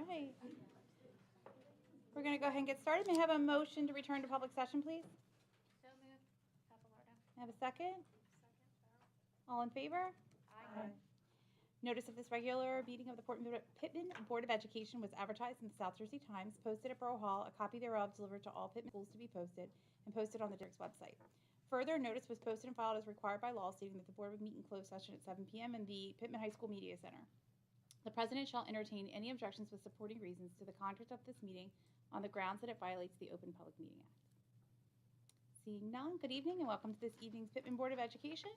right. We're going to go ahead and get started. May I have a motion to return to public session, please? So moved. Papalardo. May I have a second? All in favor? Aye. Notice of this regular meeting of the Pitman Board of Education was advertised in the South Jersey Times, posted at Borough Hall, a copy thereof delivered to all Pitman schools to be posted, and posted on the district's website. Further, notice was posted and filed as required by law, stating that the board would meet in closed session at 7 p.m. in the Pitman High School Media Center. The president shall entertain any objections with supporting reasons to the conduct of this meeting on the grounds that it violates the Open Public Meeting Act. Seeing none, good evening and welcome to this evening's Pitman Board of Education.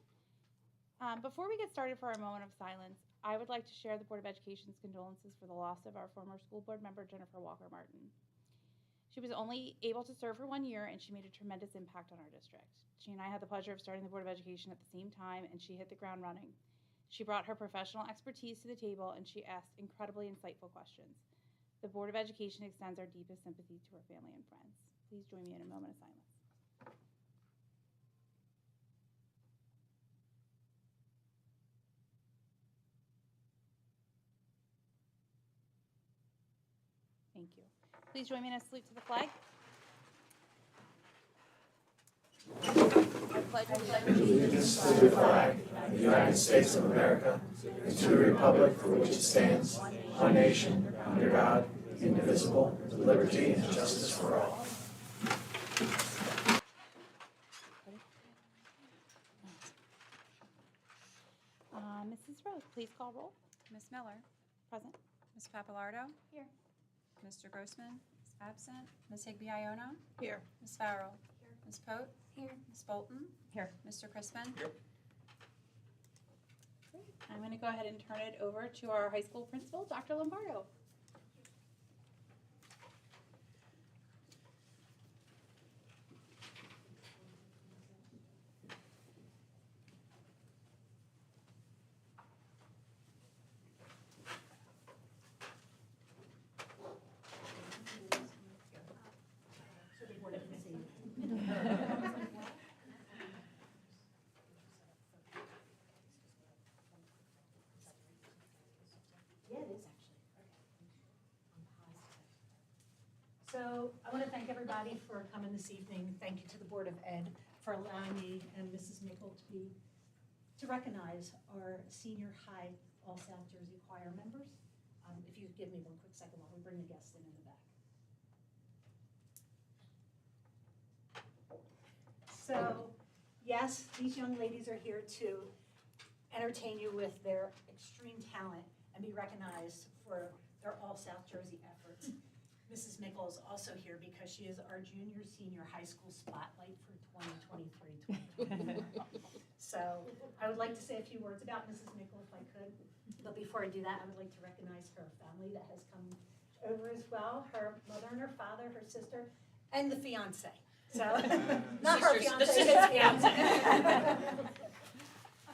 Before we get started for our moment of silence, I would like to share the Board of Education's condolences for the loss of our former school board member, Jennifer Walker Martin. She was only able to serve for 1 year, and she made a tremendous impact on our district. She and I had the pleasure of starting the Board of Education at the same time, and she hit the ground running. She brought her professional expertise to the table, and she asked incredibly insightful questions. The Board of Education extends our deepest sympathy to her family and friends. Please join me in a moment of silence. Thank you. Please join me in a salute to the flag. I pledge allegiance to the flag of the United States of America and to the republic for which it stands, one nation, under God, indivisible, with liberty and justice for all. Mrs. Rose, please call roll. Ms. Miller. Present. Ms. Papalardo. Here. Mr. Grossman is absent. Ms. Higby Iona. Here. Ms. Farrell. Here. Ms. Pote. Here. Ms. Bolton. Here. Mr. Crispin. Here. I'm going to go ahead and turn it over to our high school principal, Dr. Lombardo. So I want to thank everybody for coming this evening. Thank you to the Board of Ed for allowing me and Mrs. Mickle to recognize our senior high All South Jersey choir members. If you could give me one quick second while we bring the guests in the back. So yes, these young ladies are here to entertain you with their extreme talent and be recognized for their All South Jersey efforts. Mrs. Mickle is also here because she is our junior senior high school spotlight for 2023-2024. So I would like to say a few words about Mrs. Mickle if I could. But before I do that, I would like to recognize her family that has come over as well. Her mother and her father, her sister, and the fiance. So not her fiance, his fiance. A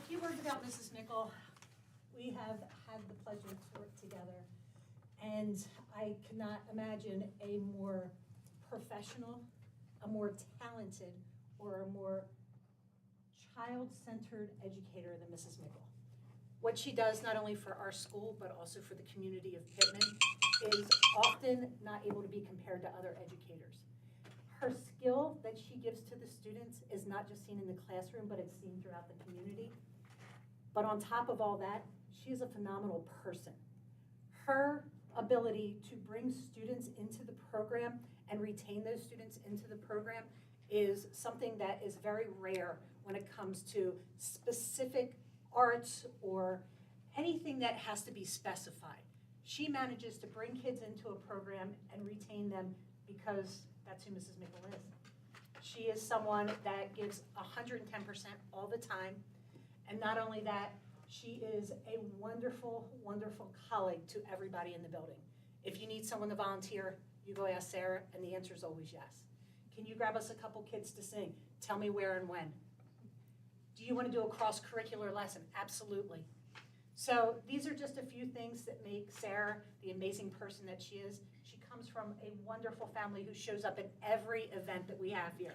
few words about Mrs. Mickle. We have had the pleasure to work together. And I cannot imagine a more professional, a more talented, or a more child-centered educator than Mrs. Mickle. What she does not only for our school, but also for the community of Pitman, is often not able to be compared to other educators. Her skill that she gives to the students is not just seen in the classroom, but it's seen throughout the community. But on top of all that, she is a phenomenal person. Her ability to bring students into the program and retain those students into the program is something that is very rare when it comes to specific arts or anything that has to be specified. She manages to bring kids into a program and retain them because that's who Mrs. Mickle is. She is someone that gives 110% all the time, and not only that, she is a wonderful, wonderful colleague to everybody in the building. If you need someone to volunteer, you go ask Sarah, and the answer is always yes. Can you grab us a couple kids to sing? Tell me where and when. Do you want to do a cross-curricular lesson? Absolutely. So these are just a few things that make Sarah the amazing person that she is. She comes from a wonderful family who shows up at every event that we have here.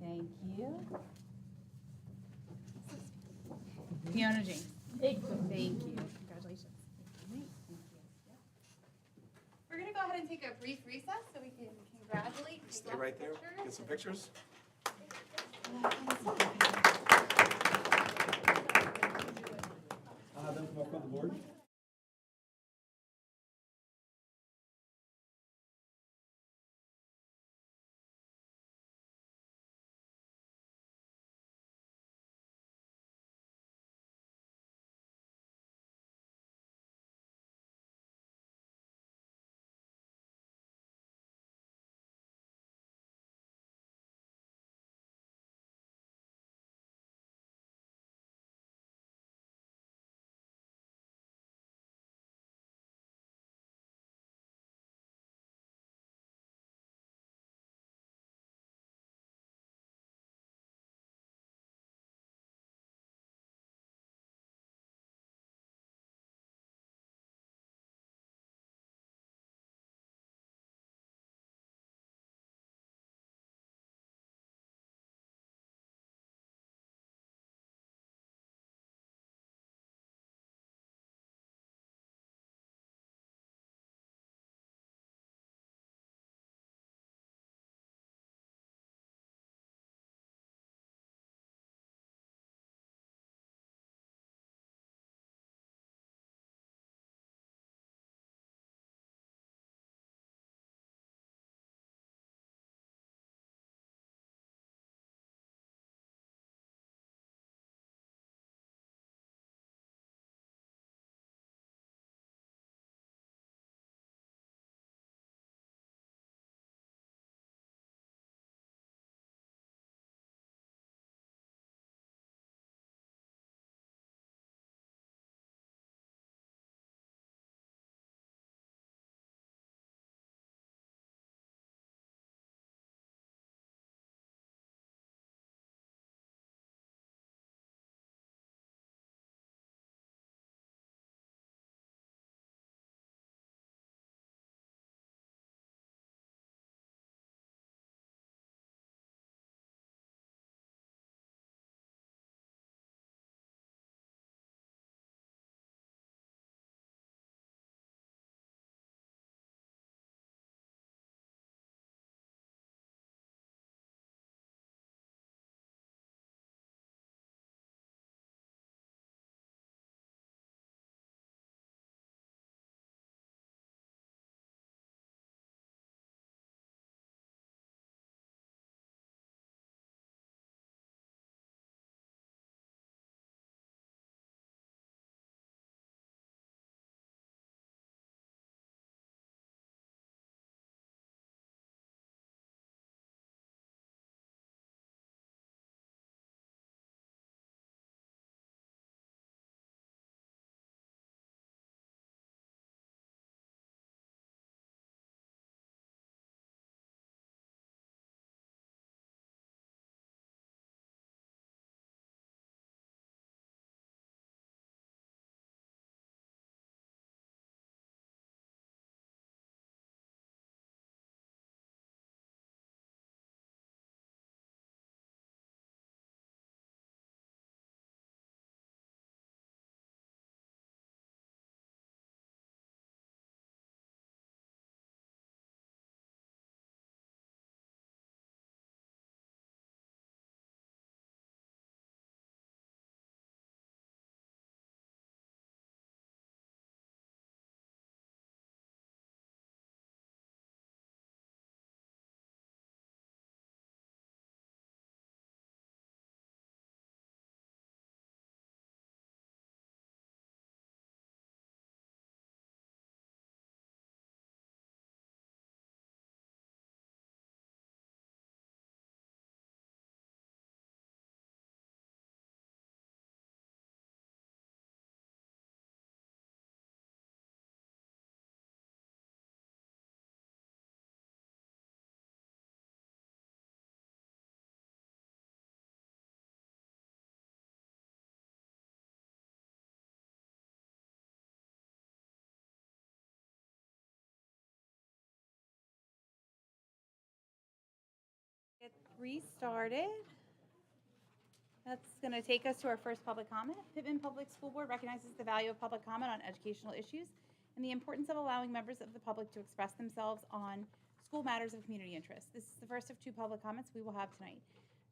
Thank you. Fiona James. Thank you. Congratulations. We're going to go ahead and take a brief recess so we can congratulate. take Stay lots right of there, pictures. get some pictures. I'll have them come up on the board. restarted. That's going to take us to our first public comment. Pitman Public School Board recognizes the value of public comment on educational issues and the importance of allowing members of the public to express themselves on school matters of community interest. This is the first of 2 public comments we will have tonight.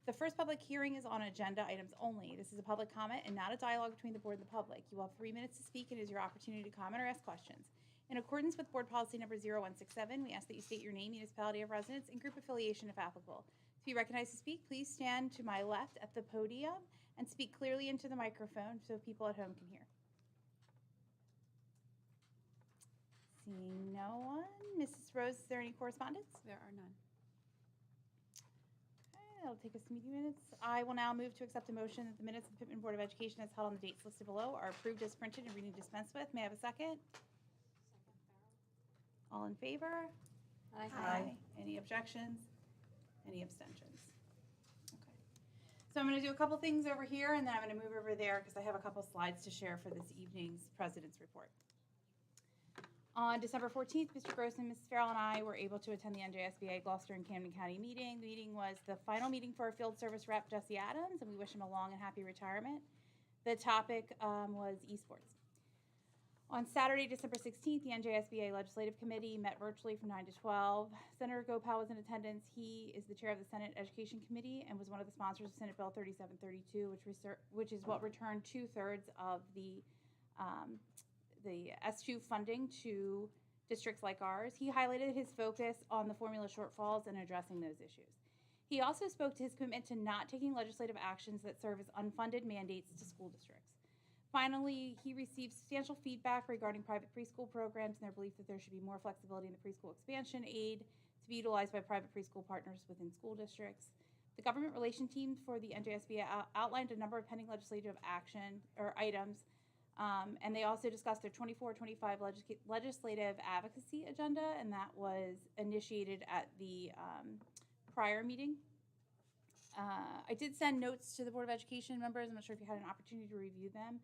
The first public hearing is on agenda items only. This is a public comment and not a dialogue between the board and the public. You will have 3 minutes to speak and it is your opportunity to comment or ask questions. In accordance with board policy number 0167, we ask that you state your name, municipality of residence, and group affiliation if applicable. To be recognized to speak, please stand to my left at the podium and speak clearly into the microphone so people at home can hear. Seeing no one. Mrs. Rose, is there any correspondence? There are none. Okay, that'll take us a few minutes. I will now move to accept a motion that the minutes of the Pitman Board of Education as held on the dates listed below are approved as printed and reading dispensed with. May I have a second? All in favor? Any objections? Any abstentions? Okay. So I'm going to do a couple things over here, and then I'm going to move over there because I have a couple slides to share for this evening's President's Report. On December 14th, Mr. Grossman, Mrs. Farrell, and I were able to attend the NJSBA Gloucester and Camden County meeting. The meeting was the final meeting for our field service rep, Jesse Adams, and we wish him a long and happy retirement. The topic was esports. On Saturday, December 16th, the NJSBA Legislative Committee met virtually from 9 to 12. Senator Gopal was in attendance. He is the chair of the Senate Education Committee and was one of the sponsors of Senate Bill 3732, which is what returned 2/3 of the S2 funding to districts like ours. He highlighted his focus on the formula shortfalls and addressing those issues. He also spoke to his commitment to not taking legislative actions that serve as unfunded mandates to school districts. Finally, he received substantial feedback regarding private preschool programs and their belief that there should be more flexibility in the preschool expansion aid to be utilized by private preschool partners within school districts. The government relation team for the NJSBA outlined a number of pending legislative action or items, and they also discussed their 24-25 legislative advocacy agenda, and that was initiated at the prior meeting. I did send notes to the Board of Education members. I'm not sure if you had an opportunity to review them.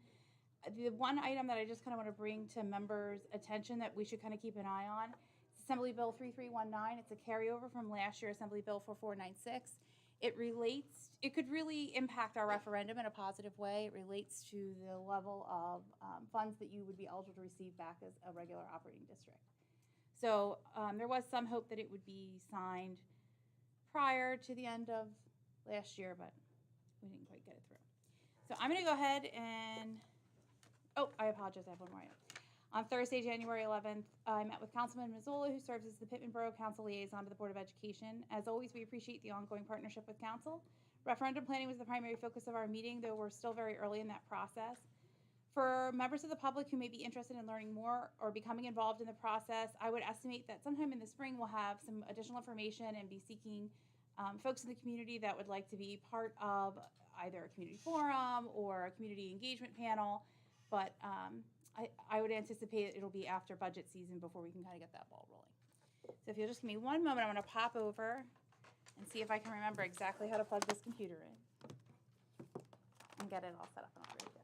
The one item that I just kind of want to bring to members' attention that we should kind of keep an eye on is Assembly Bill 3319. It's a carryover from last year, Assembly Bill 4496. It could really impact our referendum in a positive way. It relates to the level of funds that you would be eligible to receive back as a regular operating district. So there was some hope that it would be signed prior to the end of last year, but we didn't quite get it through. So I'm going to go ahead and, I apologize, I have one more item. On Thursday, January 11th, I met with Councilman Mazzola, who serves as the Pitman Borough Council Liaison to the Board of Education. As always, we appreciate the ongoing partnership with Council. Referendum planning was the primary focus of our meeting, though we're still very early in that process. For members of the public who may be interested in learning more or becoming involved in the process, I would estimate that sometime in the spring we'll have some additional information and be seeking folks in the community that would like to be part of either a community forum or a community engagement panel, but I would anticipate it'll be after budget season before we can kind of get that ball rolling. So if you'll just give me one moment, I'm going to pop over and see if I can remember exactly how to plug this computer in and get it all set up and all ready to go.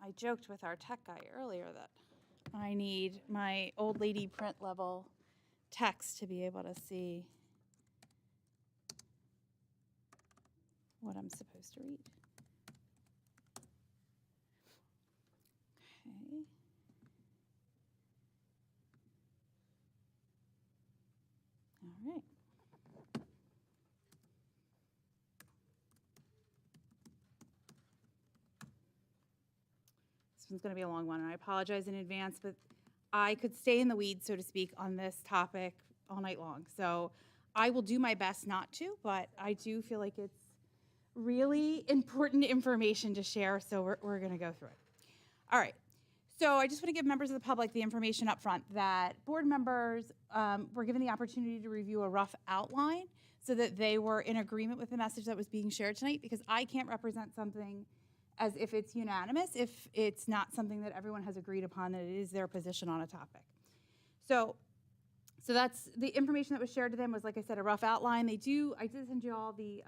I joked with our tech guy earlier that I need my old lady print level text to be able to see what I'm supposed to read. Okay. All right. This one's going to be a long one, and I apologize in advance, but I could stay in the weeds, so to speak, on this topic all night long. So I will do my best not to, but I do feel like it's really important information to share, so we're going to go through it. All right. So I just want to give members of the public the information up front that board members were given the opportunity to review a rough outline so that they were in agreement with the message that was being shared tonight, because I can't represent something as if it's unanimous, if it's not something that everyone has agreed upon, that it is their position on a topic. So that's the information that was shared to them was, like I said, a rough outline. I did send you all the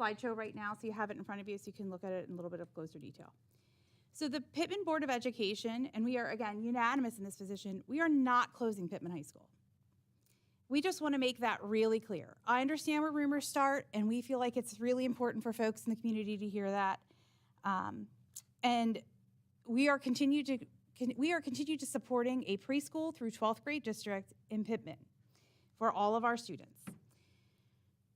slideshow right now, so you have it in front of you, so you can look at it in a little bit of closer detail. So the Pitman Board of Education, and we are, again, unanimous in this position, we are not closing Pitman High School. We just want to make that really clear. I understand where rumors start, and we feel like it's really important for folks in the community to hear that. And we are continued to supporting a preschool through 12th grade district in Pitman for all of our students.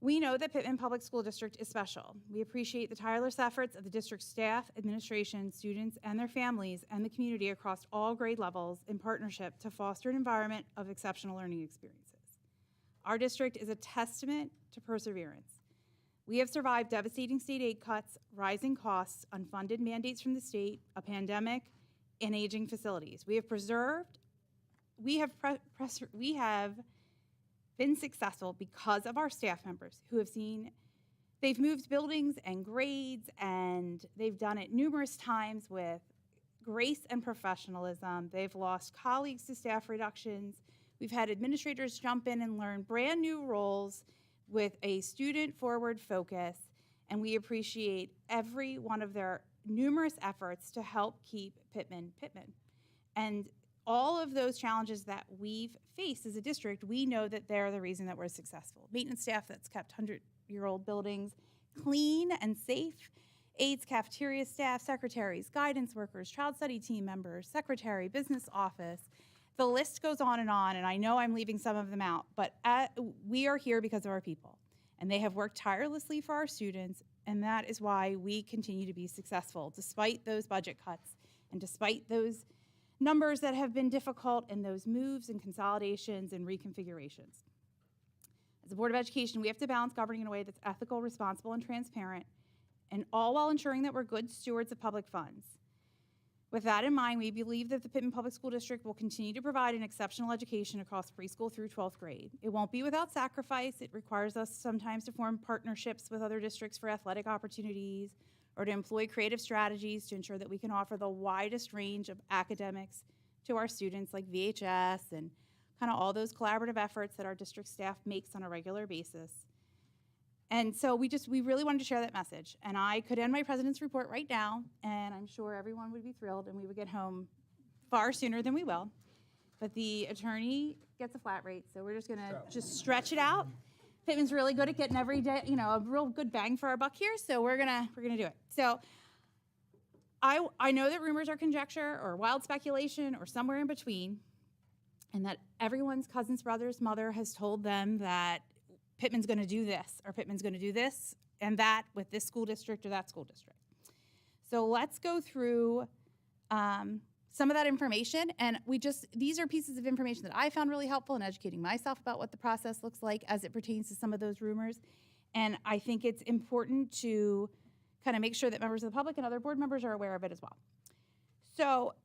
We know that Pitman Public School District is special. We appreciate the tireless efforts of the district staff, administration, students, and their families, and the community across all grade levels in partnership to foster an environment of exceptional learning experiences. Our district is a testament to perseverance. We have survived devastating state aid cuts, rising costs, unfunded mandates from the state, a pandemic, and aging facilities. We have been successful because of our staff members who have they've moved buildings and grades, and they've done it numerous times with grace and professionalism. They've lost colleagues to staff reductions. We've had administrators jump in and learn brand new roles with a student-forward focus, and we appreciate every one of their numerous efforts to help keep Pitman. And all of those challenges that we've faced as a district, we know that they're the reason that we're successful. Maintenance staff that's kept 100-year-old buildings clean and safe, aides, cafeteria staff, secretaries, guidance workers, child study team members, secretary, business office. The list goes on, and I know I'm leaving some of them out, but we are here because of our people, and they have worked tirelessly for our students, and that is why we continue to be successful, despite those budget cuts and despite those numbers that have been difficult and those moves and consolidations and reconfigurations. As a Board of Education, we have to balance governing in a way that's ethical, responsible, and transparent, and all while ensuring that we're good stewards of public funds. With that in mind, we believe that the Pitman Public School District will continue to provide an exceptional education across preschool through 12th grade. It won't be without sacrifice. It requires us sometimes to form partnerships with other districts for athletic opportunities or to employ creative strategies to ensure that we can offer the widest range of academics to our students, like VHS and kind of all those collaborative efforts that our district staff makes on a regular basis. And so we really wanted to share that message. And I could end my president's report right now, and I'm sure everyone would be thrilled and we would get home far sooner than we will. But the attorney gets a flat rate, so we're just gonna stretch it out. Pitman's really good at getting every day, a real good bang for our buck here, so we're gonna do it. So I know that rumors are conjecture or wild speculation or somewhere in between, and that everyone's cousin's brother's mother has told them that Pitman's going to do this, or Pitman's going to do this and that with this school district or that school district. So let's go through some of that information, and these are pieces of information that I found really helpful in educating myself about what the process looks like as it pertains to some of those rumors. And I think it's important to kind of make sure that members of the public and other board members are aware of it as well. So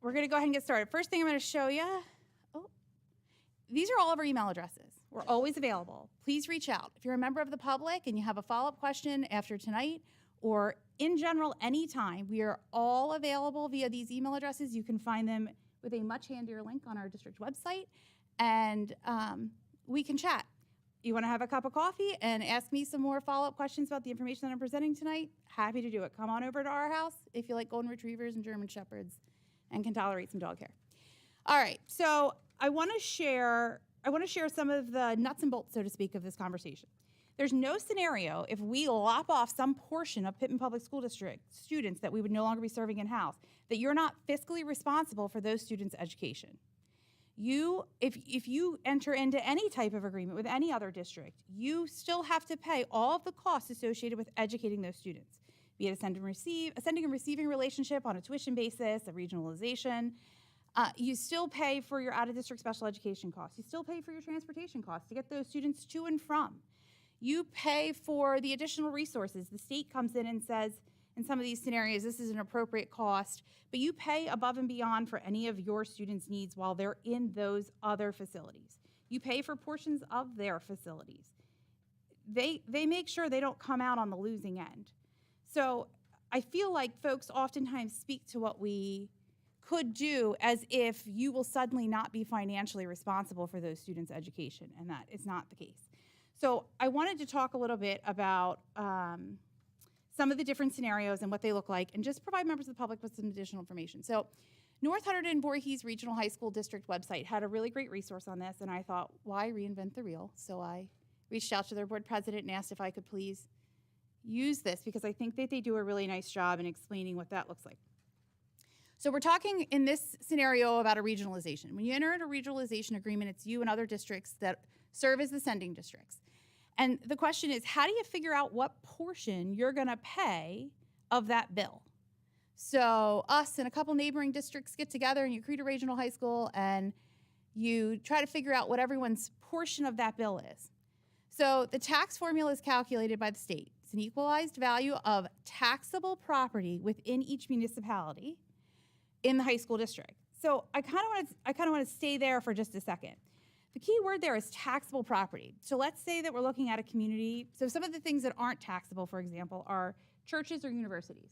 we're going to go ahead and get started. First thing I'm going to show you, these are all of our email addresses. We're always available. Please reach out. If you're a member of the public and you have a follow-up question after tonight, or in general, anytime, we are all available via these email addresses. You can find them with a much handier link on our district website, and we can chat. You want to have a cup of coffee and ask me some more follow-up questions about the information that I'm presenting tonight? Happy to do it. Come on over to our house if you like golden retrievers and German shepherds and can tolerate some dog hair. All right, so I want to share some of the nuts and bolts, so to speak, of this conversation. There's no scenario if we lop off some portion of Pitman Public School District students that we would no longer be serving in-house, that you're not fiscally responsible for those students' education. If you enter into any type of agreement with any other district, you still have to pay all of the costs associated with educating those students, be it a sending and receiving relationship on a tuition basis, a regionalization. You still pay for your out-of-district special education costs. You still pay for your transportation costs to get those students to and from. You pay for the additional resources. The state comes in and says, in some of these scenarios, this is an appropriate cost, but you pay above and beyond for any of your students' needs while they're in those other facilities. You pay for portions of their facilities. They make sure they don't come out on the losing end. So I feel like folks oftentimes speak to what we could do as if you will suddenly not be financially responsible for those students' education, and that is not the case. So I wanted to talk a little bit about some of the different scenarios and what they look like, and just provide members of the public with some additional information. So North Hunterdon Voorhees Regional High School District website had a really great resource on this, and I thought, why reinvent the wheel? So I reached out to their board president and asked if I could please use this, because I think that they do a really nice job in explaining what that looks like. So we're talking in this scenario about a regionalization. When you enter into a regionalization agreement, it's you and other districts that serve as the sending districts. And the question is, how do you figure out what portion you're going to pay of that bill? So us and a couple neighboring districts get together and you create a regional high school and you try to figure out what everyone's portion of that bill is. So the tax formula is calculated by the state. It's an equalized value of taxable property within each municipality in the high school district. So I kind of want to stay there for just a second. The key word there is taxable property. So let's say that we're looking at a community. So some of the things that aren't taxable, for example, are churches or universities.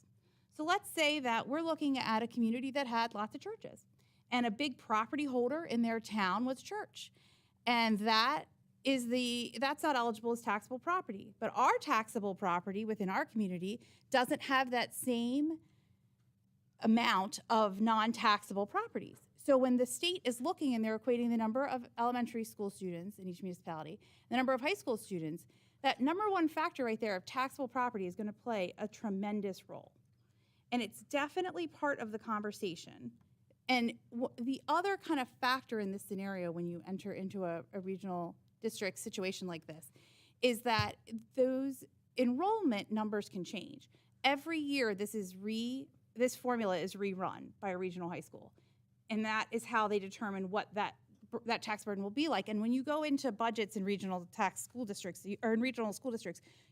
So let's say that we're looking at a community that had lots of churches, and a big property holder in their town was church. And that's not eligible as taxable property. But our taxable property within our community doesn't have that same amount of non-taxable properties. So when the state is looking and they're equating the number of elementary school students in each municipality, the number of high school students, that number one factor right there of taxable property is going to play a tremendous role. And it's definitely part of the conversation. And the other kind of factor in this scenario when you enter into a regional district situation like this is that those enrollment numbers can change. Every year this formula is rerun by a regional high school. And that is how they determine what that tax burden will be like. And when you go into budgets in regional school districts,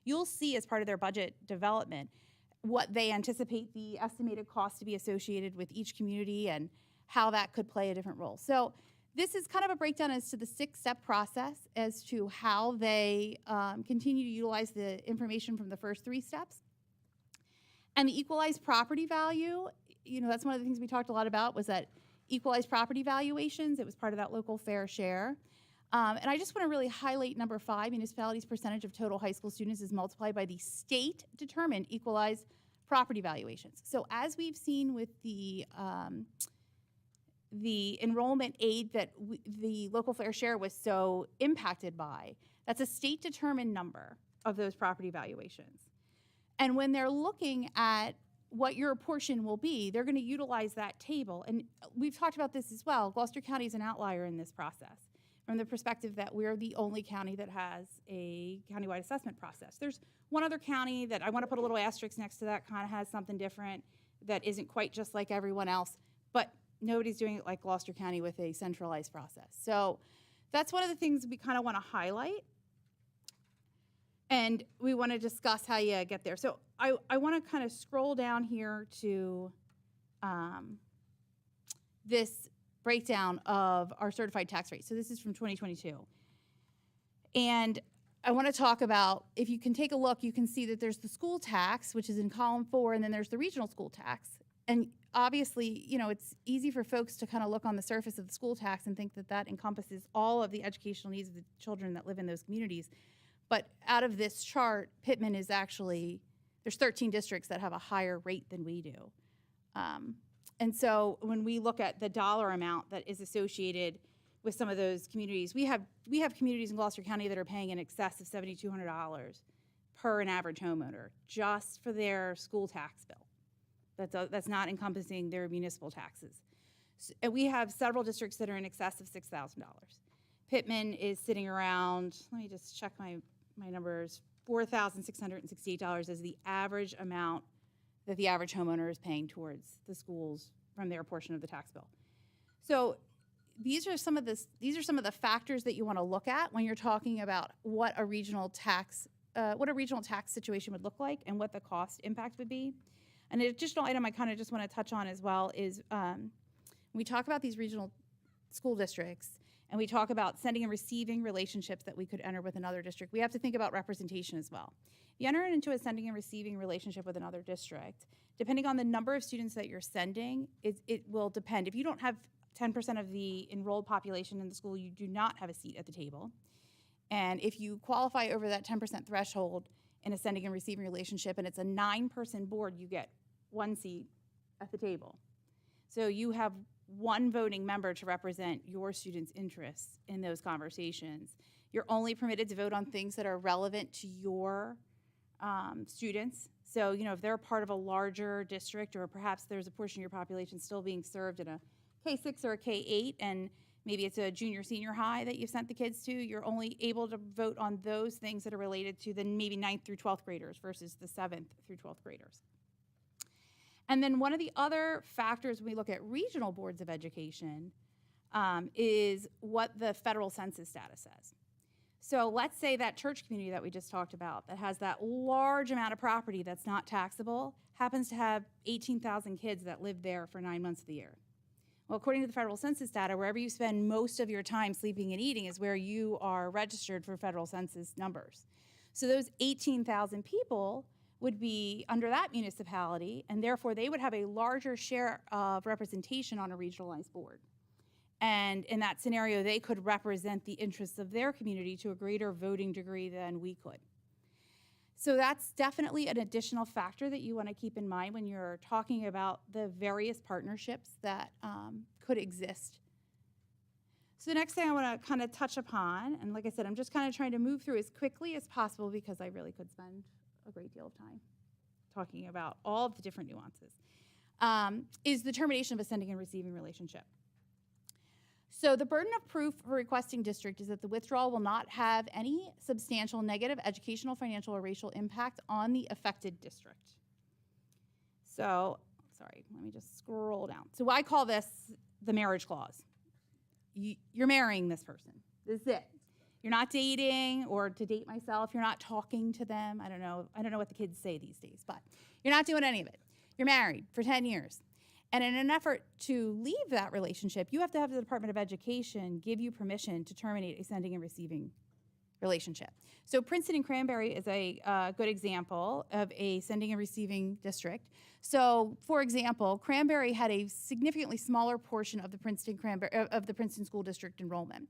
you'll see as part of their budget development what they anticipate the estimated cost to be associated with each community and how that could play a different role. So this is kind of a breakdown as to the 6-step process as to how they continue to utilize the information from the first 3 steps. And the equalized property value, that's one of the things we talked a lot about, was that equalized property valuations. It was part of that local fair share. And I just want to really highlight number 5, municipalities' percentage of total high school students is multiplied by the state-determined equalized property valuations. So as we've seen with the enrollment aid that the local fair share was so impacted by, that's a state-determined number of those property valuations. And when they're looking at what your portion will be, they're going to utilize that table. And we've talked about this as well. Gloucester County is an outlier in this process from the perspective that we're the only county that has a countywide assessment process. There's one other county that I want to put a little asterisk next to that, kind of has something different that isn't quite just like everyone else, but nobody's doing it like Gloucester County with a centralized process. So that's one of the things we kind of want to highlight. And we want to discuss how you get there. So I want to kind of scroll down here to this breakdown of our certified tax rate. So this is from 2022. And I want to talk about, if you can take a look, you can see that there's the school tax, which is in column 4, and then there's the regional school tax. And obviously, it's easy for folks to kind of look on the surface of the school tax and think that that encompasses all of the educational needs of the children that live in those communities. But out of this chart, Pitman is actually, there's 13 districts that have a higher rate than we do. And so when we look at the dollar amount that is associated with some of those communities, we have communities in Gloucester County that are paying in excess of $7,200 per an average homeowner just for their school tax bill. That's not encompassing their municipal taxes. So, and we have several districts that are in excess of $6,000. Pitman is sitting around, let me just check my numbers, $4,668 is the average amount that the average homeowner is paying towards the schools from their portion of the tax bill. So these are some of the factors that you want to look at when you're talking about what a regional tax situation would look like and what the cost impact would be. An additional item I kind of just want to touch on as well is when we talk about these regional school districts and we talk about sending and receiving relationships that we could enter with another district, we have to think about representation as well. If you enter into a sending and receiving relationship with another district, depending on the number of students that you're sending, it will depend. If you don't have 10% of the enrolled population in the school, you do not have a seat at the table. And if you qualify over that 10% threshold in a sending and receiving relationship, and it's a 9-person board, you get 1 seat at the table. So you have 1 voting member to represent your students' interests in those conversations. You're only permitted to vote on things that are relevant to your students. So, if they're part of a larger district, or perhaps there's a portion of your population still being served in a K-6 or a K-8, and maybe it's a junior, senior high that you've sent the kids to, you're only able to vote on those things that are related to the maybe 9th through 12th graders versus the 7th through 12th graders. And then one of the other factors when we look at regional boards of education is what the federal census status says. So let's say that church community that we just talked about that has that large amount of property that's not taxable happens to have 18,000 kids that live there for 9 months of the year. Well, according to the federal census data, wherever you spend most of your time sleeping and eating is where you are registered for federal census numbers. So those 18,000 people would be under that municipality, and therefore they would have a larger share of representation on a regionalized board. And in that scenario, they could represent the interests of their community to a greater voting degree than we could. So that's definitely an additional factor that you want to keep in mind when you're talking about the various partnerships that could exist. So the next thing I want to kind of touch upon, and like I said, I'm just kind of trying to move through as quickly as possible because I really could spend a great deal of time talking about all of the different nuances, is the termination of a sending and receiving relationship. So the burden of proof for requesting district is that the withdrawal will not have any substantial negative educational, financial, or racial impact on the affected district. So, sorry, let me just scroll down. So I call this the marriage clause. You're marrying this person. This is it. You're not dating, or to date myself, you're not talking to them. I don't know what the kids say these days, but you're not doing any of it. You're married for 10 years. And in an effort to leave that relationship, you have to have the Department of Education give you permission to terminate a sending and receiving relationship. So Princeton and Cranberry is a good example of a sending and receiving district. So, for example, Cranberry had a significantly smaller portion of the Princeton School District enrollment.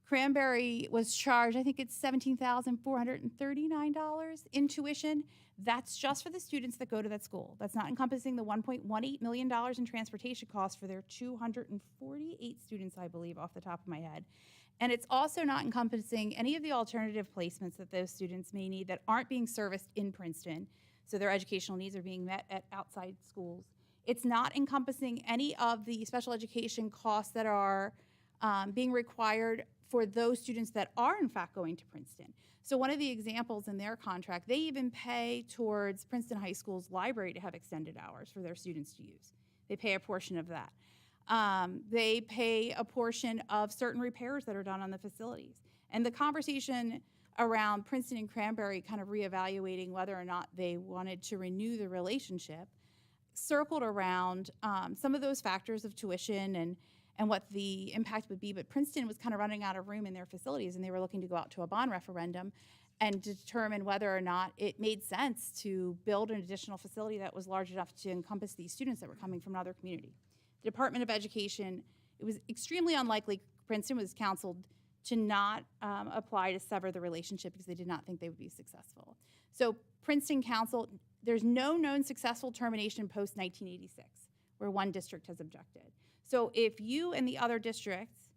Cranberry was charged, I think it's $17,439 in tuition. That's just for the students that go to that school. That's not encompassing the $1.18 million in transportation costs for their 248 students, I believe, off the top of my head. And it's also not encompassing any of the alternative placements that those students may need that aren't being serviced in Princeton, so their educational needs are being met at outside schools. It's not encompassing any of the special education costs that are being required for those students that are in fact going to Princeton. So one of the examples in their contract, they even pay towards Princeton High School's library to have extended hours for their students to use. They pay a portion of that. They pay a portion of certain repairs that are done on the facilities. And the conversation around Princeton and Cranberry kind of reevaluating whether or not they wanted to renew the relationship circled around some of those factors of tuition and what the impact would be, but Princeton was kind of running out of room in their facilities, and they were looking to go out to a bond referendum and determine whether or not it made sense to build an additional facility that was large enough to encompass these students that were coming from another community. The Department of Education, it was extremely unlikely Princeton was counseled to not apply to sever the relationship because they did not think they would be successful. So Princeton counseled, there's no known successful termination post-1986 where one district has objected. So if you and the other districts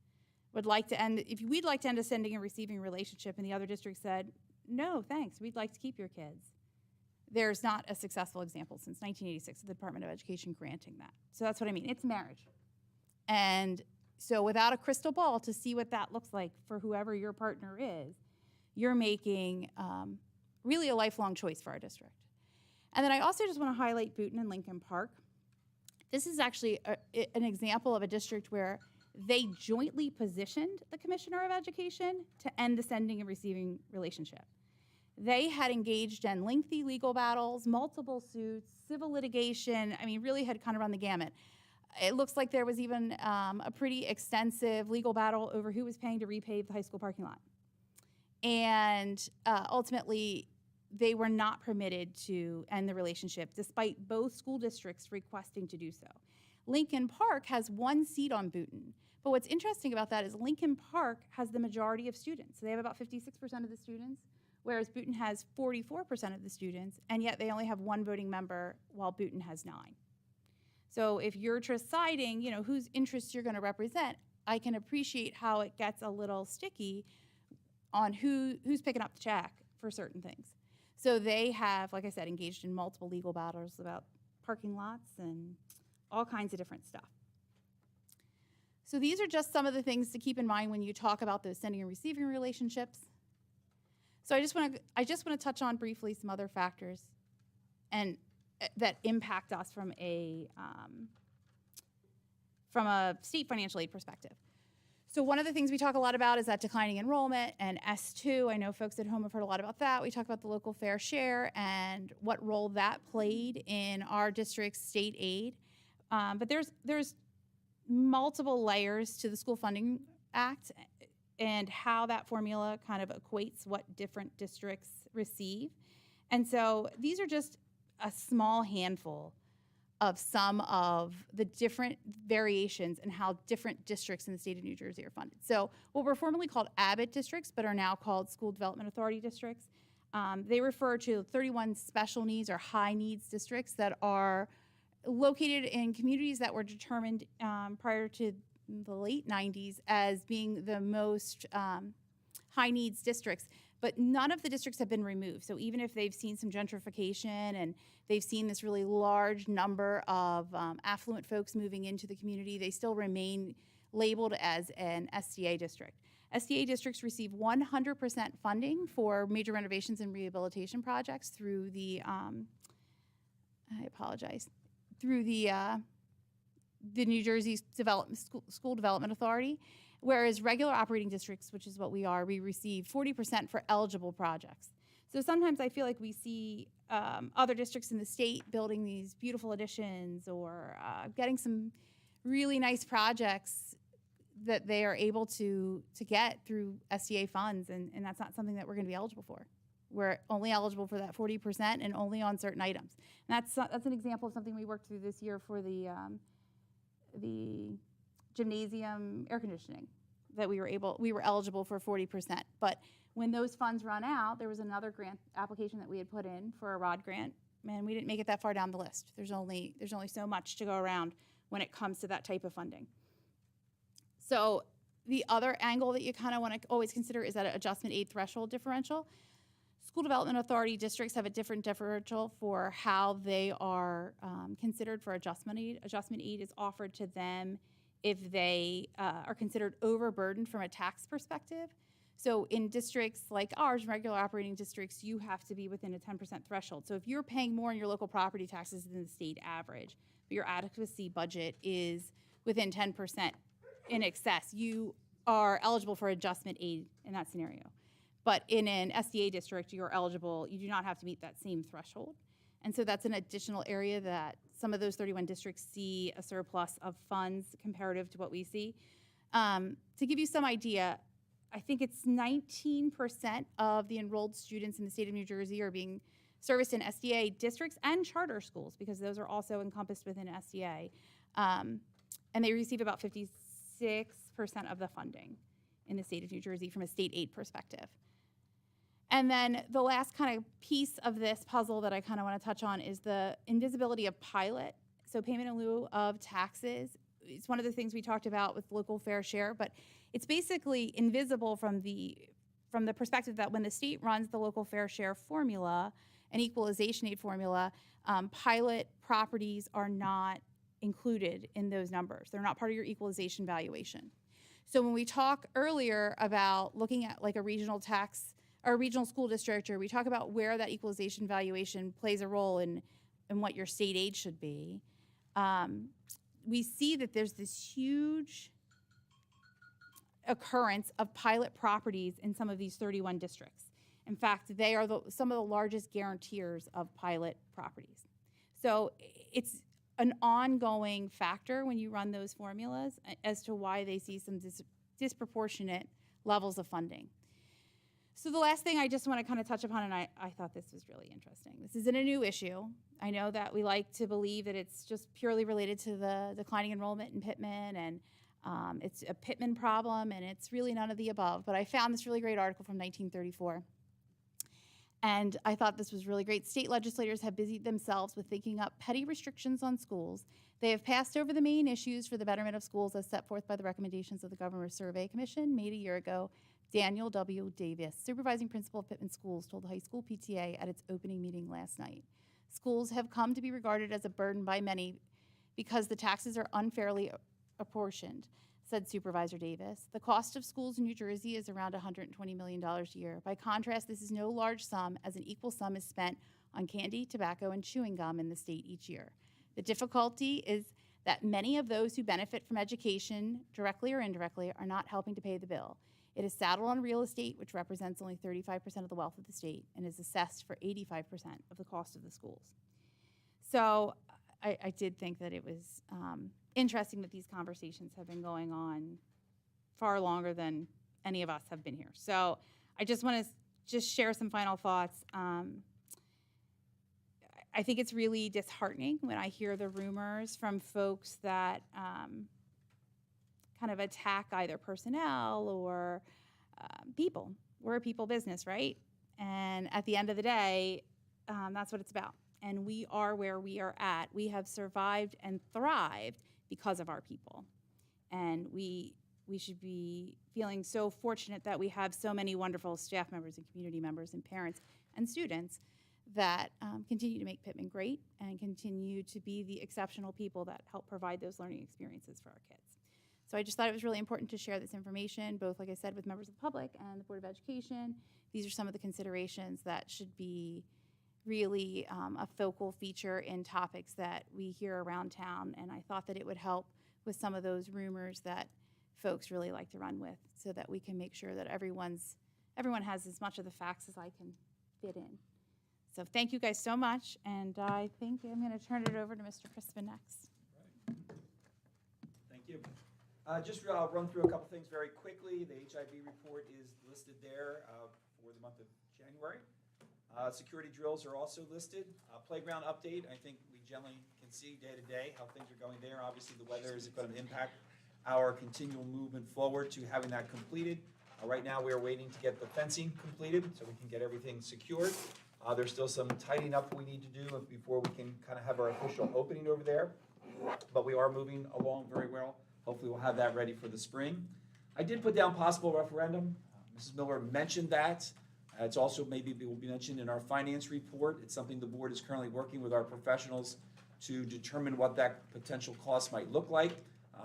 would like to end, if we'd like to end a sending and receiving relationship and the other district said, no, thanks, we'd like to keep your kids, there's not a successful example since 1986 of the Department of Education granting that. So that's what I mean, it's marriage. And so without a crystal ball to see what that looks like for whoever your partner is, you're making really a lifelong choice for our district. And then I also just want to highlight Boonton and Lincoln Park. This is actually an example of a district where they jointly positioned the Commissioner of Education to end the sending and receiving relationship. They had engaged in lengthy legal battles, multiple suits, civil litigation, I mean, really had kind of run the gamut. It looks like there was even a pretty extensive legal battle over who was paying to repave the high school parking lot. And ultimately, they were not permitted to end the relationship, despite both school districts requesting to do so. Lincoln Park has 1 seat on Boonton. But what's interesting about that is Lincoln Park has the majority of students. So they have about 56% of the students, whereas Boonton has 44% of the students, and yet they only have 1 voting member while Boonton has 9. So if you're deciding, whose interests you're going to represent, I can appreciate how it gets a little sticky on who's picking up the check for certain things. So they have, like I said, engaged in multiple legal battles about parking lots and all kinds of different stuff. So these are just some of the things to keep in mind when you talk about those sending and receiving relationships. So I just want to touch on briefly some other factors and that impact us from a state financial aid perspective. So one of the things we talk a lot about is that declining enrollment and S2. I know folks at home have heard a lot about that. We talk about the local fair share and what role that played in our district's state aid. But there's multiple layers to the School Funding Act and how that formula kind of equates what different districts receive. And so these are just a small handful of some of the different variations and how different districts in the state of New Jersey are funded. So what were formerly called Abbott districts but are now called School Development Authority districts, they refer to 31 special needs or high needs districts that are located in communities that were determined prior to the late 90s as being the most high needs districts, but none of the districts have been removed. So even if they've seen some gentrification and they've seen this really large number of affluent folks moving into the community, they still remain labeled as an SDA district. SDA districts receive 100% funding for major renovations and rehabilitation projects through the, through the New Jersey School Development Authority, whereas regular operating districts, which is what we are, we receive 40% for eligible projects. So sometimes I feel like we see other districts in the state building these beautiful additions or getting some really nice projects that they are able to get through SDA funds, and that's not something that we're going to be eligible for. We're only eligible for that 40% and only on certain items. And that's an example of something we worked through this year for the gymnasium air conditioning that we were eligible for 40%. But when those funds run out, there was another grant application that we had put in for a ROD grant, and we didn't make it that far down the list. There's only so much to go around when it comes to that type of funding. So the other angle that you kind of want to always consider is that adjustment aid threshold differential. School Development Authority districts have a different differential for how they are considered for adjustment aid. Adjustment aid is offered to them if they are considered overburdened from a tax perspective. So in districts like ours, regular operating districts, you have to be within a 10% threshold. So if you're paying more in your local property taxes than the state average, but your adequacy budget is within 10% in excess, you are eligible for adjustment aid in that scenario. But in an SDA district, you're eligible, you do not have to meet that same threshold. And so that's an additional area that some of those 31 districts see a surplus of funds comparative to what we see. To give you some idea, I think it's 19% of the enrolled students in the state of New Jersey are being serviced in SDA districts and charter schools, because those are also encompassed within SDA. And they receive about 56% of the funding in the state of New Jersey from a state aid perspective. And then the last kind of piece of this puzzle that I kind of want to touch on is the invisibility of pilot. So payment in lieu of taxes. It's one of the things we talked about with local fair share, but it's basically invisible from the perspective that when the state runs the local fair share formula, an equalization aid formula, pilot properties are not included in those numbers. They're not part of your equalization valuation. So when we talk earlier about looking at like a regional tax or a regional school district, or we talk about where that equalization valuation plays a role in what your state aid should be, we see that there's this huge occurrence of pilot properties in some of these 31 districts. In fact, they are some of the largest guarantors of pilot properties. So it's an ongoing factor when you run those formulas as to why they see some disproportionate levels of funding. So the last thing I just want to kind of touch upon, and I thought this was really interesting. This isn't a new issue. I know that we like to believe that it's just purely related to the declining enrollment in Pitman, and it's a Pitman problem, and it's really none of the above. But I found this really great article from 1934. And I thought this was really great. State legislators have busied themselves with thinking up petty restrictions on schools. They have passed over the main issues for the betterment of schools as set forth by the recommendations of the Governor's Survey Commission made a year ago. Daniel W. Davis, supervising principal of Pitman Schools, told the high school PTA at its opening meeting last night. Schools have come to be regarded as a burden by many because the taxes are unfairly apportioned, said Supervisor Davis. The cost of schools in New Jersey is around $120 million a year. By contrast, this is no large sum, as an equal sum is spent on candy, tobacco, and chewing gum in the state each year. The difficulty is that many of those who benefit from education, directly or indirectly, are not helping to pay the bill. It is saddled on real estate, which represents only 35% of the wealth of the state, and is assessed for 85% of the cost of the schools. So I did think that it was interesting that these conversations have been going on far longer than any of us have been here. So I just want to just share some final thoughts. I think it's really disheartening when I hear the rumors from folks that kind of attack either personnel or people. We're a people business, right? And at the end of the day, that's what it's about. And we are where we are at. We have survived and thrived because of our people. And we should be feeling so fortunate that we have so many wonderful staff members and community members and parents and students that continue to make Pitman great and continue to be the exceptional people that help provide those learning experiences for our kids. So I just thought it was really important to share this information, both, like I said, with members of the public and the Board of Education. These are some of the considerations that should be really a focal feature in topics that we hear around town, and I thought that it would help with some of those rumors that folks really like to run with, so that we can make sure that everyone has as much of the facts as I can fit in. So thank you guys so much, and I think I'm going to turn it over to Mr. Crispin next. Right. Thank you. Just run through a couple things very quickly. The HIV report is listed there for the month of January. Security drills are also listed. Playground update, I think we generally can see day to day how things are going there. Obviously, the weather is going to impact our continual movement forward to having that completed. Right now, we are waiting to get the fencing completed so we can get everything secured. There's still some tidying up we need to do before we can kind of have our official opening over there. But we are moving along very well. Hopefully, we'll have that ready for the spring. I did put down possible referendum. Mrs. Miller mentioned that. It's also maybe will be mentioned in our finance report. It's something the board is currently working with our professionals to determine what that potential cost might look like.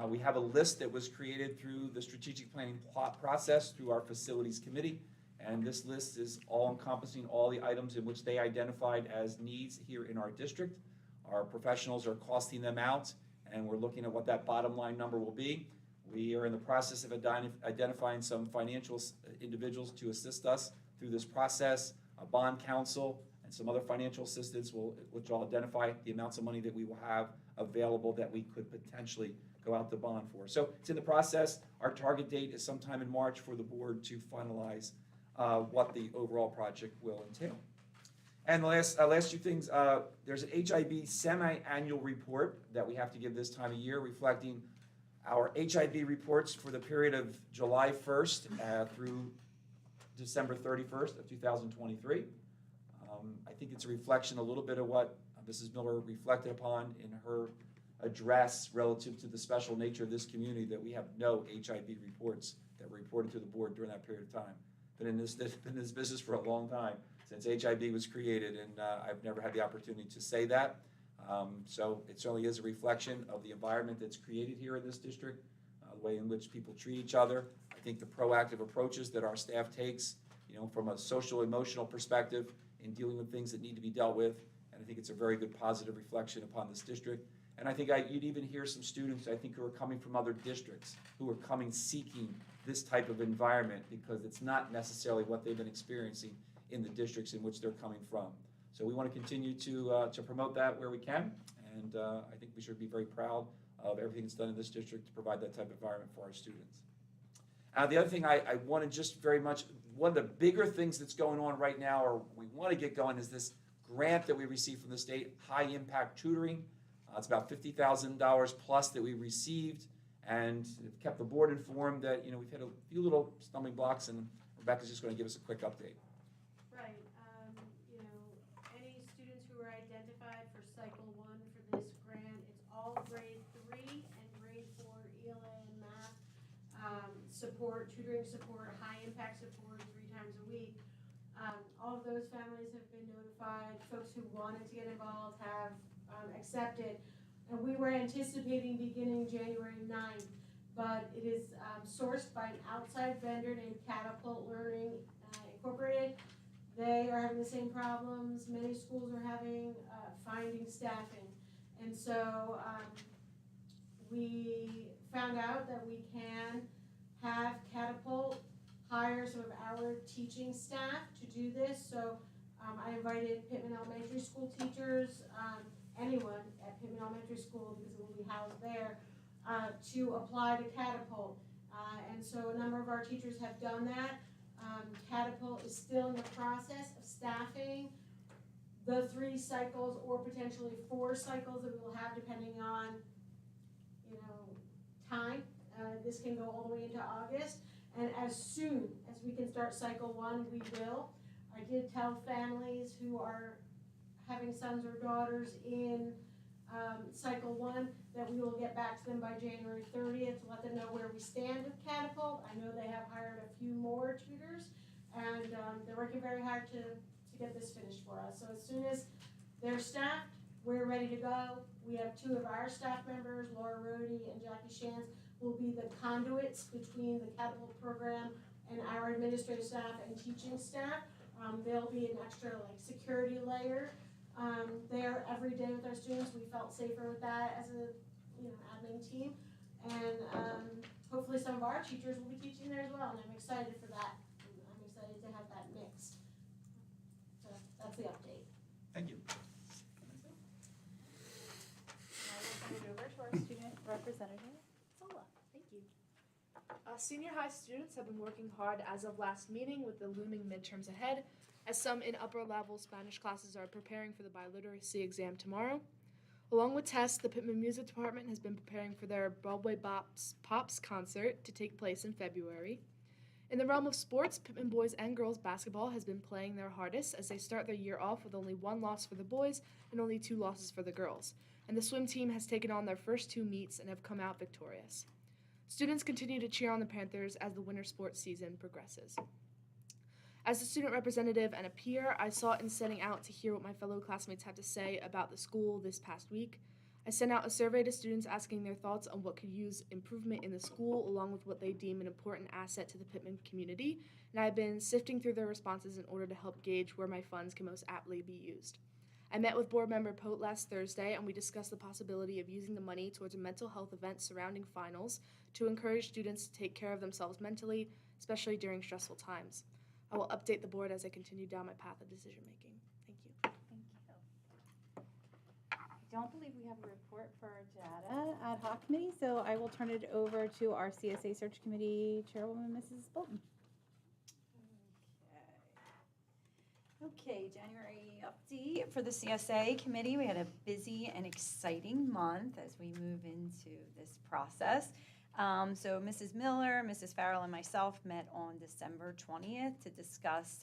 We have a list that was created through the strategic planning process through our facilities committee. And this list is all encompassing all the items in which they identified as needs here in our district. Our professionals are costing them out, and we're looking at what that bottom line number will be. We are in the process of identifying some financial individuals to assist us through this process, a bond counsel, and some other financial assistance, which will identify the amounts of money that we will have available that we could potentially go out to bond for. So it's in the process. Our target date is sometime in March for the board to finalize what the overall project will entail. And the last two things, there's an HIV semi-annual report that we have to give this time of year reflecting our HIV reports for the period of July 1st through December 31st of 2023. I think it's a reflection a little bit of what Mrs. Miller reflected upon in her address relative to the special nature of this community, that we have no HIV reports that were reported to the board during that period of time. Been in this business for a long time, since HIV was created, and I've never had the opportunity to say that. So it certainly is a reflection of the environment that's created here in this district, the way in which people treat each other. I think the proactive approaches that our staff takes, from a social, emotional perspective in dealing with things that need to be dealt with, and I think it's a very good positive reflection upon this district. And I think you'd even hear some students, I think, who are coming from other districts, who are coming seeking this type of environment, because it's not necessarily what they've been experiencing in the districts in which they're coming from. So we want to continue to promote that where we can, and I think we should be very proud of everything that's done in this district to provide that type of environment for our students. The other thing I want to just very much, one of the bigger things that's going on right now, or we want to get going, is this grant that we received from the state, High Impact Tutoring. It's about $50,000 plus that we received, and kept the board informed that, we've had a few little stumbling blocks, and Rebecca's just going to give us a quick update. Right, any students who are identified for cycle 1 for this grant, it's all grade 3 and grade 4 ELA and math, support, tutoring support, high impact support 3 times a week. All of those families have been notified. Folks who wanted to get involved have accepted. And we were anticipating beginning January 9th, but it is sourced by an outside vendor named Catapult Learning Incorporated. They are having the same problems many schools are having, finding staffing. And so we found out that we can have Catapult hire some of our teaching staff to do this. So I invited Pitman Elementary School teachers, anyone at Pitman Elementary School, because it will be housed there, to apply to Catapult. And so a number of our teachers have done that. Catapult is still in the process of staffing the 3 cycles or potentially 4 cycles that we will have depending on, time. This can go all the way into August. And as soon as we can start cycle 1, we will. I did tell families who are having sons or daughters in cycle 1 that we will get back to them by January 30th to let them know where we stand with Catapult. I know they have hired a few more tutors, and they're working very hard to get this finished for us. So as soon as they're staffed, we're ready to go. We have 2 of our staff members, Laura Rohde and Jackie Shantz, will be the conduits between the Catapult program and our administrative staff and teaching staff. There'll be an extra security layer there every day with our students. We felt safer with that as a admin team, and hopefully some of our teachers will be teaching there as well, and I'm excited for that. I'm excited to have that mix. So that's the update. Thank you. I will turn it over to our student representative, Sola. Thank you. Senior high students have been working hard as of last meeting with the looming midterms ahead, as some in upper level Spanish classes are preparing for the biliteracy exam tomorrow. Along with tests, the Pitman Music Department has been preparing for their Broadway Pops concert to take place in February. In the realm of sports, Pitman boys and girls basketball has been playing their hardest as they start their year off with only 1 loss for the boys and only 2 losses for the girls. And the swim team has taken on their first 2 meets and have come out victorious. Students continue to cheer on the Panthers as the winter sports season progresses. As a student representative and a peer, I sought in setting out to hear what my fellow classmates had to say about the school this past week. I sent out a survey to students asking their thoughts on what could use improvement in the school, along with what they deem an important asset to the Pitman community, and I have been sifting through their responses in order to help gauge where my funds can most aptly be used. I met with board member Pote last Thursday, and we discussed the possibility of using the money towards a mental health event surrounding finals to encourage students to take care of themselves mentally, especially during stressful times. I will update the board as I continue down my path of decision-making. Thank you. Thank you. I don't believe we have a report for our data ad hoc committee, so I will turn it over to our CSA search committee chairwoman, Mrs. Bolton. Okay, January update for the CSA committee. We had a busy and exciting month as we move into this process. So Mrs. Miller, Mrs. Farrell, and myself met on December 20th to discuss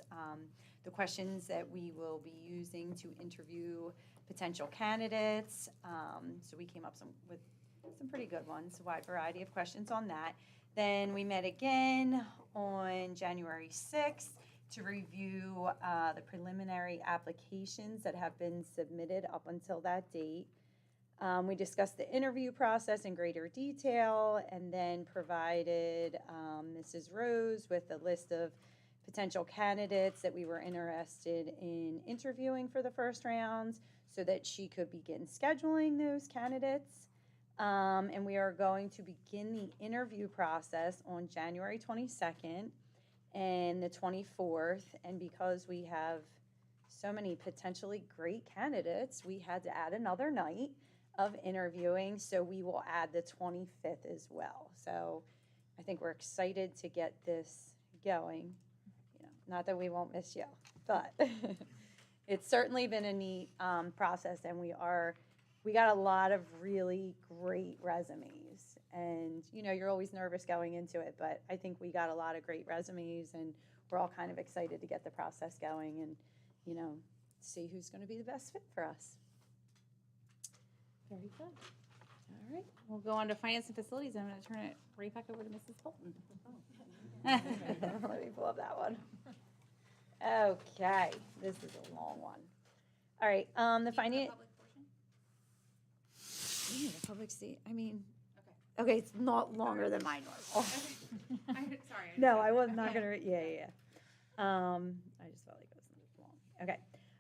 the questions that we will be using to interview potential candidates. So we came up with some pretty good ones, a wide variety of questions on that. Then we met again on January 6th to review the preliminary applications that have been submitted up until that date. We discussed the interview process in greater detail and then provided Mrs. Rose with a list of potential candidates that we were interested in interviewing for the first rounds so that she could begin scheduling those candidates. And we are going to begin the interview process on January 22nd and the 24th. And because we have so many potentially great candidates, we had to add another night of interviewing, so we will add the 25th as well. So I think we're excited to get this going. You know, not that we won't miss you, but it's certainly been a neat process, and we got a lot of really great resumes. And, you know, you're always nervous going into it, but I think we got a lot of great resumes, and we're all kind of excited to get the process going and, you know, see who's going to be the best fit for us. Very good. All right, we'll go on to finance and facilities. I'm going to turn it right back over to Mrs. Bolton. Let me pull up that one. Okay, this is a long one. All right, the finance. Yeah, the public seat. I mean, okay, it's not longer than my normal. Sorry. No, I was not gonna. Yeah. I just felt like it was long. Okay.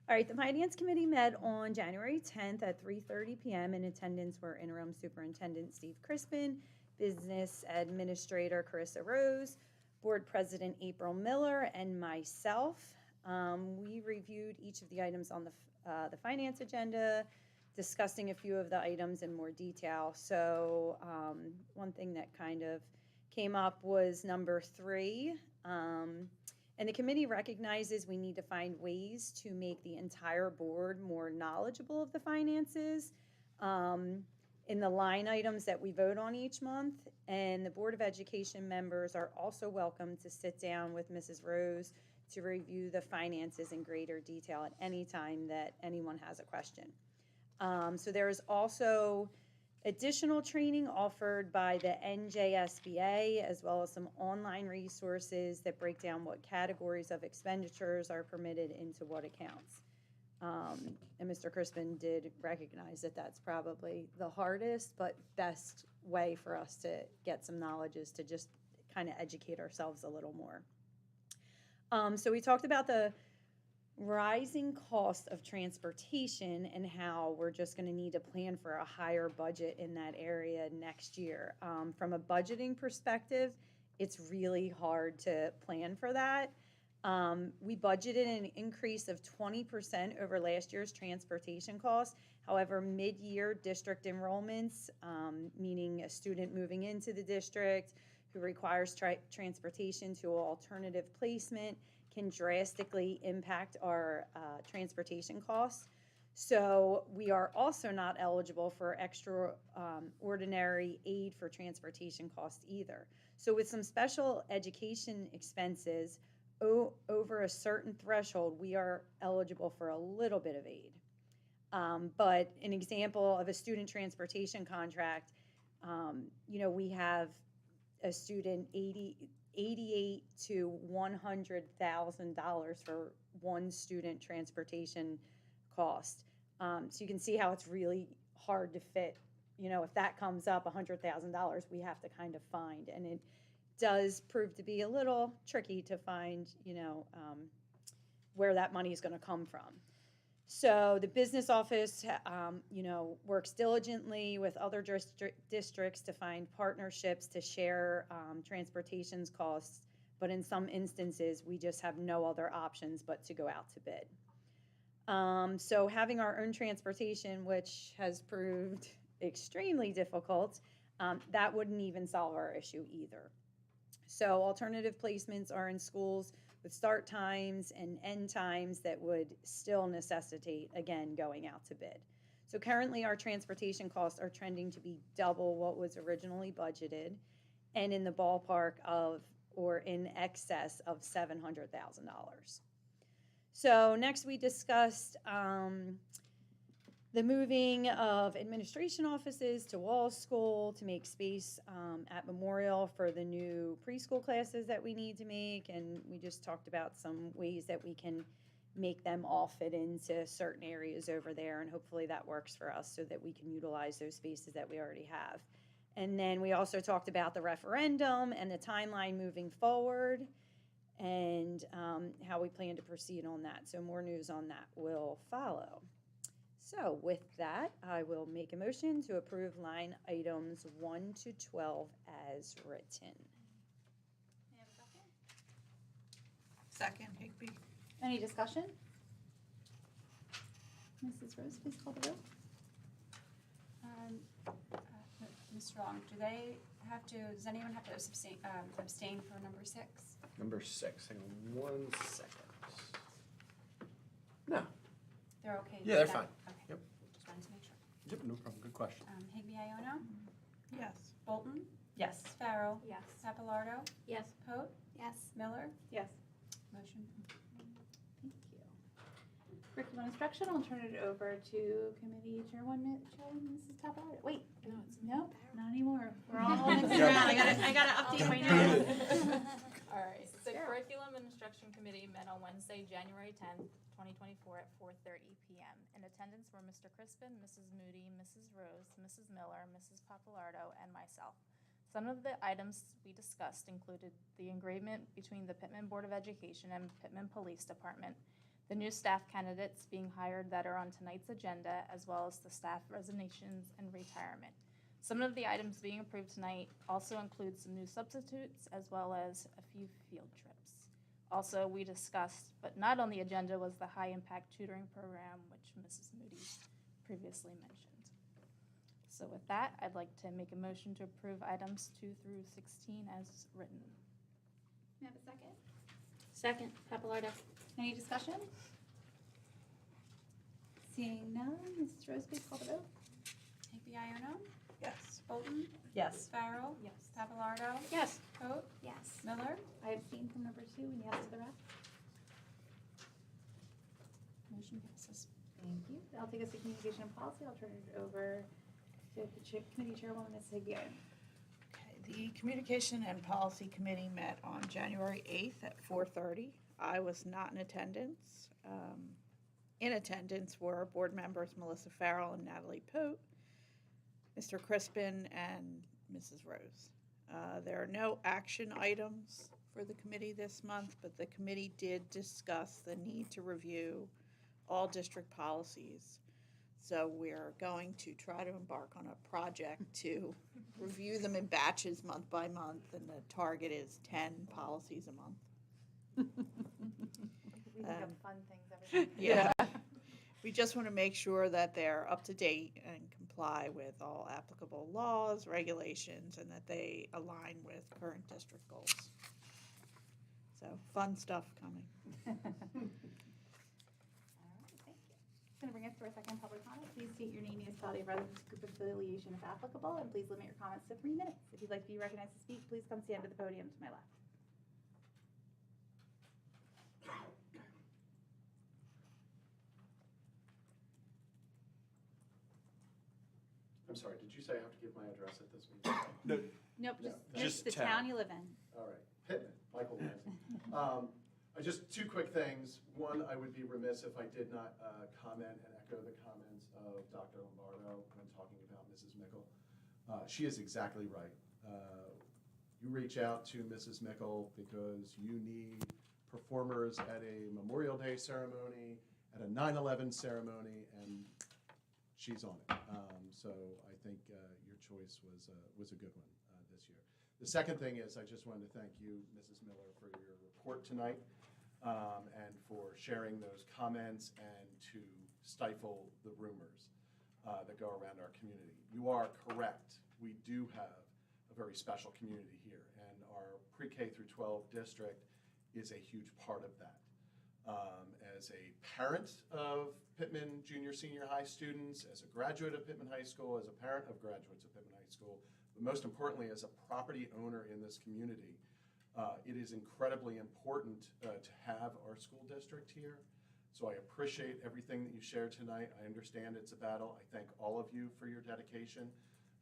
All right. The Finance Committee met on January 10th at 3:30 p.m. In attendance were Interim Superintendent Steve Crispin, Business Administrator Carissa Rose, Board President April Miller, and myself. We reviewed each of the items on the finance agenda, discussing a few of the items in more detail. So one thing that kind of came up was number 3. And the committee recognizes we need to find ways to make the entire board more knowledgeable of the finances in the line items that we vote on each month. And the Board of Education members are also welcome to sit down with Mrs. Rose to review the finances in greater detail at any time that anyone has a question. So there is also additional training offered by the NJSBA, as well as some online resources that break down what categories of expenditures are permitted into what accounts. And Mr. Crispin did recognize that that's probably the hardest but best way for us to get some knowledge is to just kind of educate ourselves a little more. So we talked about the rising cost of transportation and how we're just going to need to plan for a higher budget in that area next year. From a budgeting perspective, it's really hard to plan for that. We budgeted an increase of 20% over last year's transportation costs. However, mid-year district enrollments, meaning a student moving into the district who requires transportation to an alternative placement, can drastically impact our transportation costs. So we are also not eligible for extraordinary aid for transportation costs either. So with some special education expenses over a certain threshold, we are eligible for a little bit of aid. But an example of a student transportation contract, you know, we have a student $88,000 to $100,000 for one student transportation cost. So you can see how it's really hard to fit. You know, if that comes up $100,000, we have to kind of find, and it does prove to be a little tricky to find, you know, where that money is going to come from. So the business office, you know, works diligently with other districts to find partnerships to share transportation costs, but in some instances, we just have no other options but to go out to bid. So having our own transportation, which has proved extremely difficult, that wouldn't even solve our issue either. So alternative placements are in schools with start times and end times that would still necessitate, again, going out to bid. So currently our transportation costs are trending to be double what was originally budgeted and in the ballpark of, or in excess of $700,000. So next we discussed the moving of administration offices to Walls School to make space at Memorial for the new preschool classes that we need to make. And we just talked about some ways that we can make them all fit into certain areas over there. And hopefully that works for us so that we can utilize those spaces that we already have. And then we also talked about the referendum and the timeline moving forward and how we plan to proceed on that. So more news on that will follow. So with that, I will make a motion to approve line items 1 to 12 as written. May I have a second? Second, Higby. Any discussion? Mrs. Rose, please call the roll. Ms. Strong, does anyone have to abstain for number 6? Number 6, hang on 1 second. No. They're okay? Yeah, they're with fine. that? Okay. Yep. Just wanted to make sure. Yep, no problem, good question. Higby Iono, Yes. Bolton, Yes. Farrell, Yes. Papalardo, Yes. Pote, Yes. Miller, Yes. motion. Thank you. Curriculum instruction, I'll turn it over to committee chairwoman, Mrs. Papalardo. Wait, no, not anymore. We're all mixed around. I gotta update my notes. All right, the Sarah. Curriculum and Instruction Committee met on Wednesday, January 10th, 2024 at 4:30 PM. In attendance were Mr. Crispin, Mrs. Moody, Mrs. Rose, Mrs. Miller, Mrs. Papalardo, and myself. Some of the items we discussed included the engagement between the Pitman Board of Education and Pitman Police Department, the new staff candidates being hired that are on tonight's agenda, as well as the staff resignations and retirement. Some of the items being approved tonight also include some new substitutes as well as a few field trips. Also, we discussed, but not on the agenda, was the high-impact tutoring program, which Mrs. Moody previously mentioned. So with that, I'd like to make a motion to approve items 2 through 16 as written. May I have a second? Second, Papalardo. Any discussion? Seeing none, Mrs. Rose, please call the vote. Higby Iono, Yes. Bolton, Yes. Farrell, Yes. Papalardo, Yes. Pote, Yes. Miller, I abstain from number 2 and yes to the rest. motion passes. Thank you. I'll take us to communication and policy. I'll turn it over to the committee chairwoman, Ms. Higby. Okay, the Communication and Policy Committee met on January 8th at 4:30. I was not in attendance. In attendance were board members Melissa Farrell and Natalie Pote, Mr. Crispin, and Mrs. Rose. There are no action items for the committee this month, but the committee did discuss the need to review all district policies. So we're going to try to embark on a project to review them in batches month by month, and the target is 10 policies a month. We think of fun things every month. Yeah. We just want to make sure that they're up to date and comply with all applicable laws, regulations, and that they align with current district goals. So fun stuff coming. All right, thank you. Going to bring us to our second public comment. Please state your name, municipality, of residence, group affiliation if applicable, and please limit your comments to 3 minutes. If you'd like to be recognized to speak, please come stand at the podium to my left. I'm sorry, did you say I have to give my address at this meeting? No, Nope, No, just the town. town you live in. All right, Pitman, Michael Lansing. Just 2 quick things. One, I would be remiss if I did not comment and echo the comments of Dr. Lombardo when talking about Mrs. Mickle. She is exactly right. You reach out to Mrs. Mickle because you need performers at a Memorial Day ceremony, at a 9/11 ceremony, and she's on it. So I think your choice was a good one this year. The second thing is I just wanted to thank you, Mrs. Miller, for your report tonight and for sharing those comments and to stifle the rumors that go around our community. You are correct. We do have a very special community here, and our pre-K through 12 district is a huge part of that. As a parent of Pitman Junior Senior High students, as a graduate of Pitman High School, as a parent of graduates of Pitman High School, but most importantly, as a property owner in this community, it is incredibly important to have our school district here. So I appreciate everything that you shared tonight. I understand it's a battle. I thank all of you for your dedication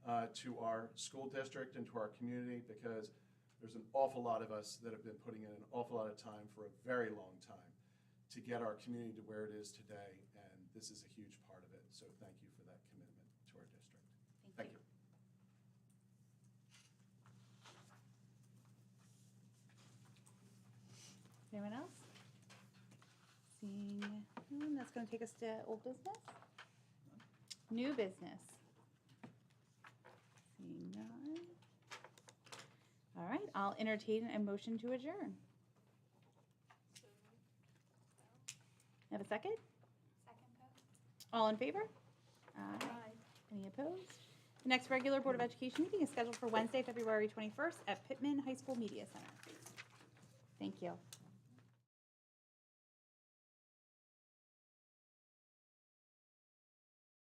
to our school district and to our community, because there's an awful lot of us that have been putting in an awful lot of time for a very long time to get our community to where it is today, and this is a huge part of it. So thank you for that commitment to our district. Thank you. Anyone else? Seeing none, that's going to take us to old business. New business. Seeing none. All right, I'll entertain a motion to adjourn. Have a second? Second, Pote. All in favor? Aye. Any opposed? The next regular Board of Education meeting is scheduled for Wednesday, February 21st at Pitman High School Media Center. Thank you.